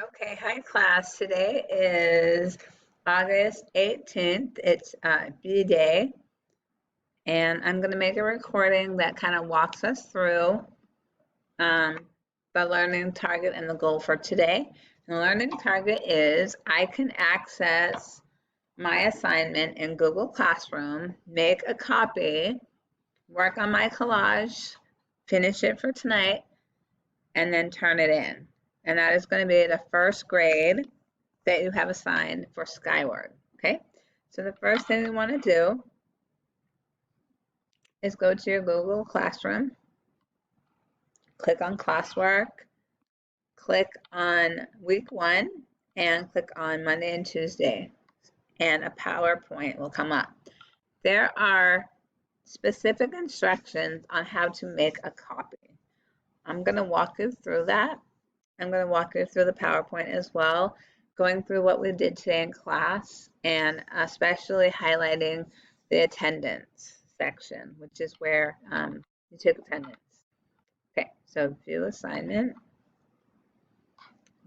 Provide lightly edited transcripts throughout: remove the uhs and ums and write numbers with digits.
Okay, hi class. Today is August 18th. It's B Day, and I'm going to make a recording that kind of walks us through um, the learning target and the goal for today. And the learning target is I can access my assignment in Google Classroom, make a copy, work on my collage, finish it for tonight, and then turn it in. And that is going to be the first grade that you have assigned for Skyward. Okay, so the first thing you want to do is go to your Google Classroom, click on classwork, click on week 1, and click on Monday and Tuesday, and a PowerPoint will come up. There are specific instructions on how to make a copy. I'm going to walk you through that. I'm going to walk you through the PowerPoint as well, going through what we did today in class, and especially highlighting the attendance section, which is where you take attendance. Okay, so view assignment.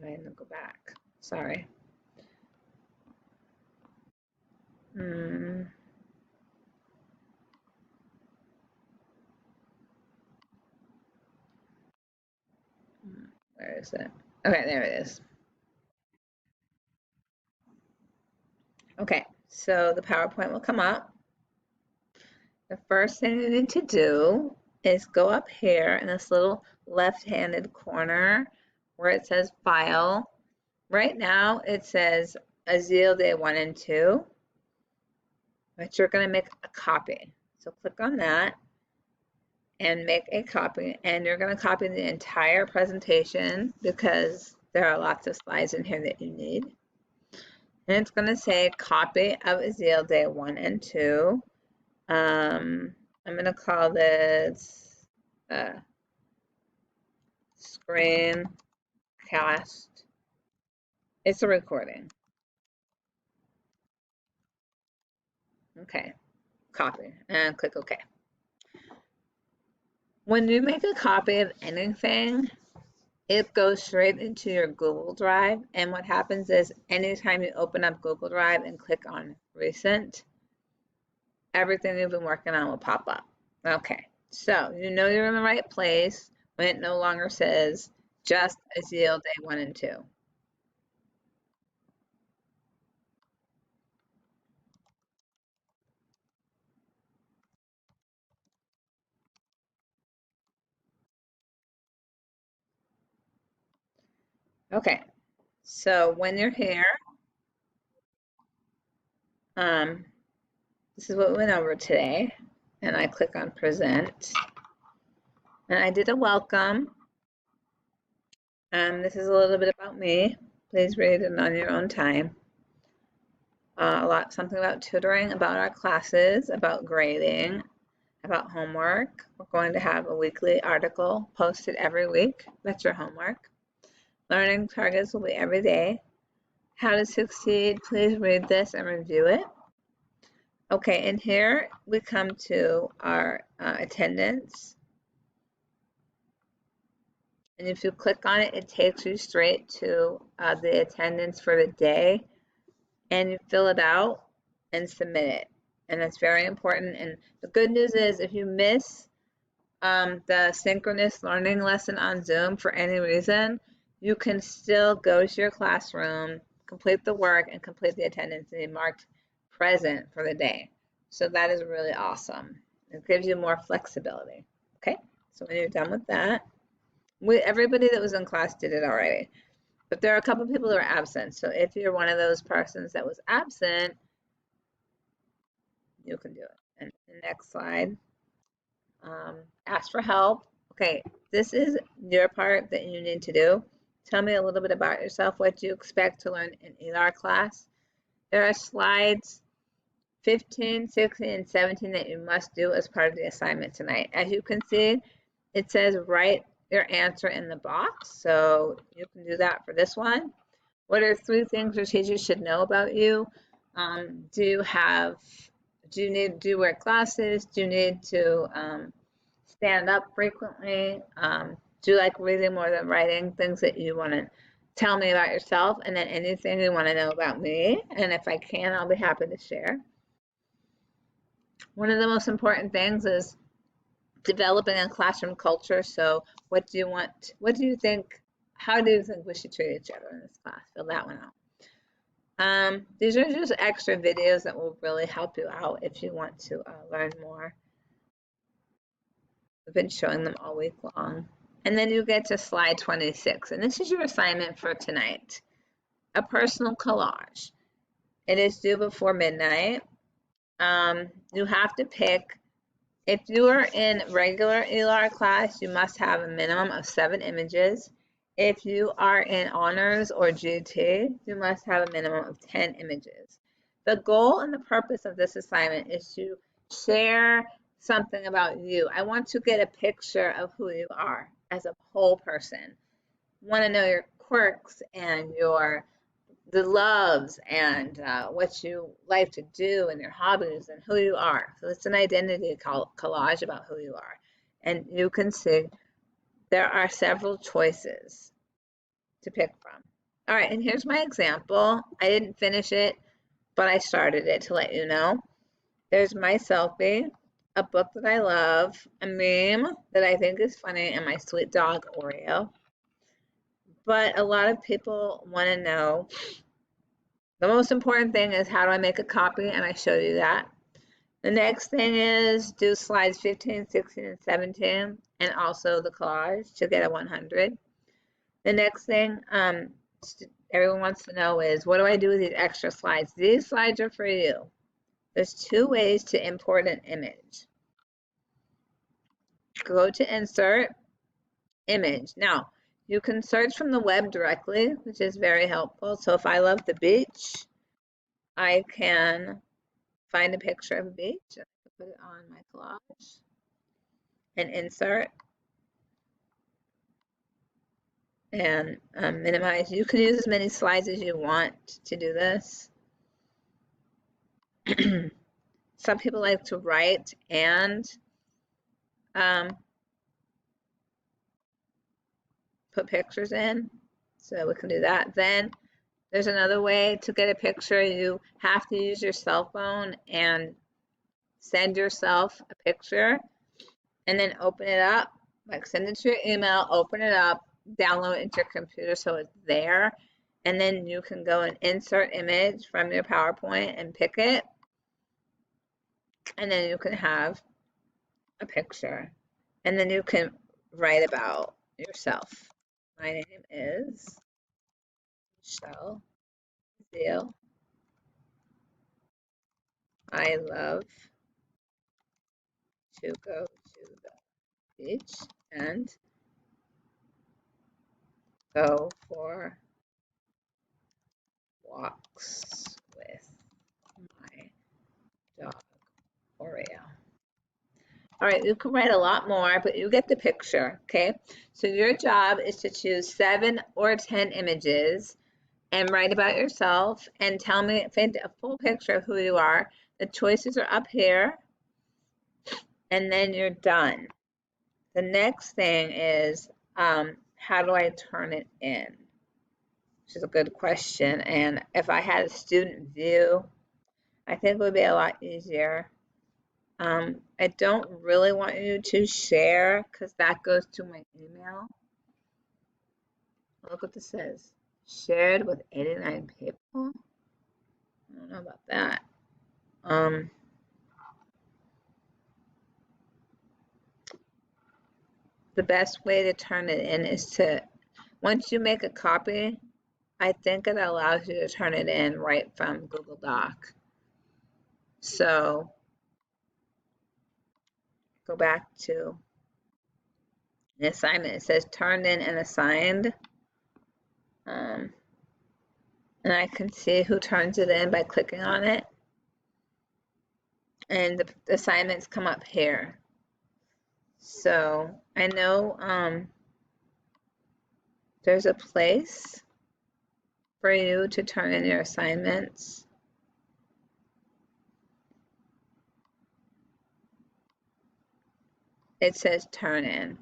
I'm going to go back. Sorry. Where is it? Okay, there it is. Okay, so the PowerPoint will come up. The first thing you need to do is go up here in this little left-handed corner where it says File. Right now it says Azil Day 1 and 2, but you're going to make a copy. So click on that and make a copy, and you're going to copy the entire presentation because there are lots of slides in here that you need. And it's going to say copy of Azil Day 1 and 2. I'm going to call this screencast. It's a recording. Okay, copy and click OK. When you make a copy of anything, it goes straight into your Google Drive. And what happens is anytime you open up Google Drive and click on recent, everything you've been working on will pop up. Okay, so you know you're in the right place when it no longer says just Azil Day 1 and 2. Okay, so when you're here, this is what we went over today, and I click on present, and I did a welcome. This is a little bit about me. Please read it on your own time. Something about tutoring, about our classes, about grading, about homework. We're going to have a weekly article posted every week. That's your homework. Learning targets will be every day. How to succeed, please read this and review it. Okay, and here we come to our attendance. And if you click on it, it takes you straight to the attendance for the day. And you fill it out and submit it. And that's very important. And the good news is if you miss the synchronous learning lesson on Zoom for any reason, you can still go to your classroom, complete the work, and complete the attendance and be marked present for the day. So that is really awesome. It gives you more flexibility. Okay, so when you're done with that, everybody that was in class did it already. But there are a couple of people that are absent. So if you're one of those persons that was absent, you can do it. And the next slide, ask for help. Okay, this is your part that you need to do. Tell me a little bit about yourself, what you expect to learn in ELAR class. There are slides 15, 16, and 17 that you must do as part of the assignment tonight. As you can see, it says write your answer in the box. So you can do that for this one. What are 3 things your teachers should know about you? Do you need to wear glasses? Do you need to stand up frequently? Do you like reading more than writing? Things that you want to tell me about yourself, and then anything you want to know about me. And if I can, I'll be happy to share. One of the most important things is developing a classroom culture. So what do you want? What do you think? How do you think we should treat each other in this class? Fill that one out. These are just extra videos that will really help you out if you want to learn more. We've been showing them all week long. And then you get to slide 26, and this is your assignment for tonight. A personal collage. It is due before midnight. You have to pick, if you are in regular ELAR class, you must have a minimum of 7 images. If you are in honors or GT, you must have a minimum of 10 images. The goal and the purpose of this assignment is to share something about you. I want to get a picture of who you are as a whole person. I want to know your quirks and the loves and what you like to do and your hobbies and who you are. So it's an identity collage about who you are. And you can see there are several choices to pick from. All right, and here's my example. I didn't finish it, but I started it to let you know. There's my selfie, a book that I love, a meme that I think is funny, and my sweet dog, Oreo. But a lot of people want to know, the most important thing is how do I make a copy, and I showed you that. The next thing is do slides 15, 16, and 17, and also the collage to get a 100. The next thing everyone wants to know is, what do I do with these extra slides? These slides are for you. There's 2 ways to import an image. Go to Insert, Image. Now, you can search from the web directly, which is very helpful. So if I love the beach, I can find a picture of a beach. I can put it on my collage and insert and minimize. You can use as many slides as you want to do this. Some people like to write and put pictures in, so we can do that. Then there's another way to get a picture. You have to use your cell phone and send yourself a picture and then open it up, like send it to your email, open it up, download it into your computer so it's there, and then you can go and insert image from your PowerPoint and pick it, and then you can have a picture, and then you can write about yourself. My name is Michelle Zeal. I love to go to the beach and go for walks with my dog, Oreo. All right, you can write a lot more, but you get the picture, okay? So your job is to choose 7 or 10 images and write about yourself and tell me, paint a full picture of who you are. The choices are up here, and then you're done. The next thing is, how do I turn it in? Which is a good question. And if I had a student view, I think it would be a lot easier. I don't really want you to share because that goes to my email. Look what this says. Shared with 89 people. I don't know about that. The best way to turn it in is to, once you make a copy, I think it allows you to turn it in right from Google Doc. So go back to the assignment. It says turned in and assigned. And I can see who turns it in by clicking on it. And the assignments come up here. So I know there's a place for you to turn in your assignments. It says turn in.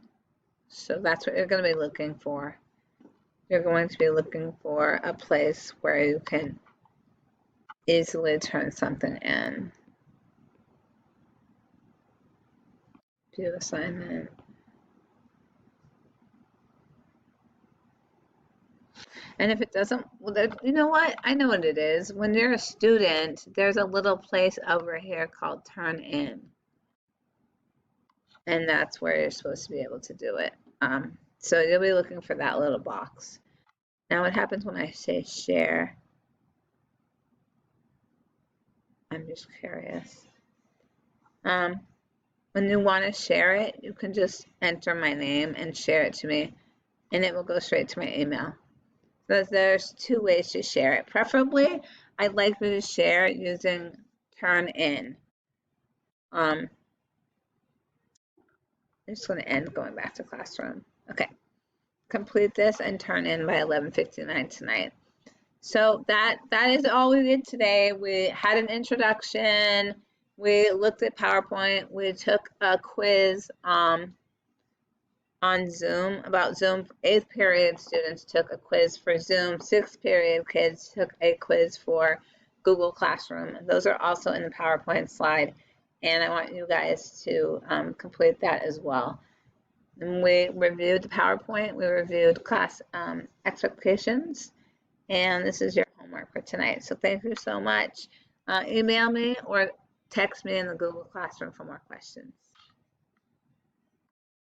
So that's what you're going to be looking for. you're going to be looking for a place where you can easily turn something in. View assignment. And if it doesn't, well, you know what? I know what it is. When you're a student, there's a little place over here called Turn In. And that's where you're supposed to be able to do it. So you'll be looking for that little box. Now what happens when I say share? I'm just curious. When you want to share it, you can just enter my name and share it to me, and it will go straight to my email. So there's two ways to share it. Preferably, I'd like you to share it using Turn In. I'm just going to end going back to Classroom. Okay. Complete this and turn in by 11:59 tonight. So that is all we did today. We had an introduction. We looked at PowerPoint. We took a quiz on Zoom about Zoom. 8th period students took a quiz for Zoom. 6th period kids took a quiz for Google Classroom. Those are also in the PowerPoint slide, and I want you guys to complete that as well. And we reviewed the PowerPoint. We reviewed class expectations, and this is your homework for tonight. So thank you so much. Email me or text me in the Google Classroom for more questions.